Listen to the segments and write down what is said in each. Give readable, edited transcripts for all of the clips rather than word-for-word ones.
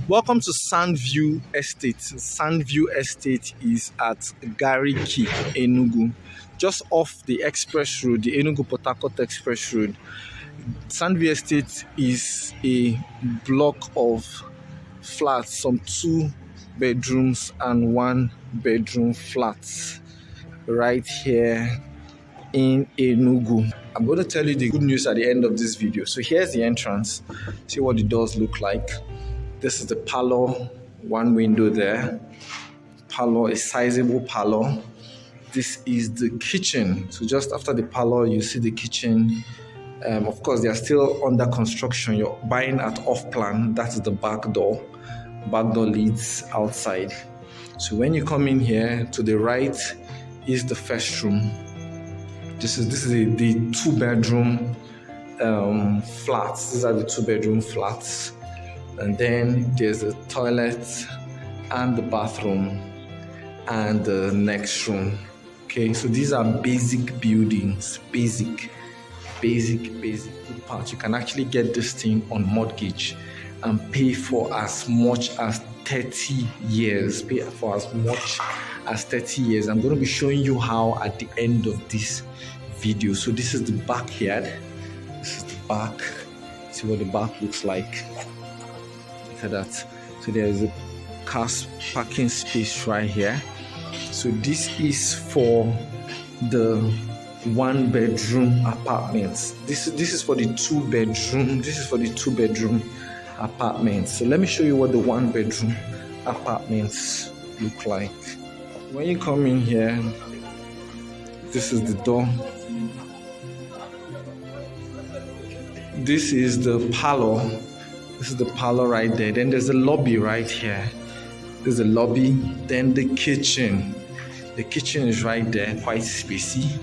Welcome to Sandview Estate. Sandview Estate is at Gariki, Enugu, just off the express road, the Enugu-Port Harcourt Express Road. Sandview Estate is a block of flats, some 2 bedrooms and 1 bedroom flats right here in Enugu. I'm going to tell you the good news at the end of this video. So here's the entrance. See what the doors look like. This is the parlor, one window there. Parlor, a sizable parlor. This is the kitchen. So just after the parlor, you see the kitchen. Of course, they are still under construction. You're buying at off-plan. That is the back door. Back door leads outside. So when you come in here, to the right is the first room. This is the 2-bedroom flats. These are the 2-bedroom flats. And then there's a toilet and the bathroom and the next room. Okay, so these are basic buildings, basic good parts. You can actually get this thing on mortgage and pay for as much as 30 years. Pay for as much as 30 years. I'm going to be showing you how at the end of this video. So this is the backyard. This is the back. See what the back looks like. Look at that. So there is a car parking space right here. So this is for the 1-bedroom apartments. This is for the 2-bedroom. This is for the 2-bedroom apartments. So let me show you what the 1-bedroom apartments look like. When you come in here, this is the door. This is the parlor. This is the parlor right there. Then there's a lobby right here. There's a lobby. Then the kitchen. The kitchen is right there, quite spacey.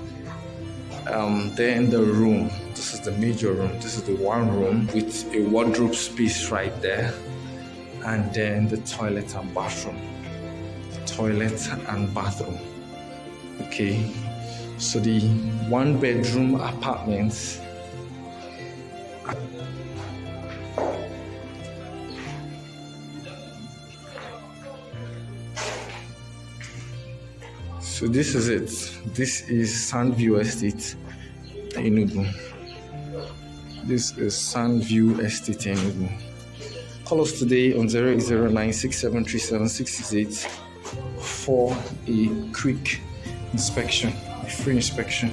Then the room. This is the major room. This is the one room with a wardrobe space right there. And then the toilet and bathroom. Toilet and bathroom. Okay. So the 1-bedroom apartments. So this is it. This is Sandview Estate, Enugu. This is Sandview Estate, Enugu. Call us today on 080967376668 for a quick inspection, a free inspection.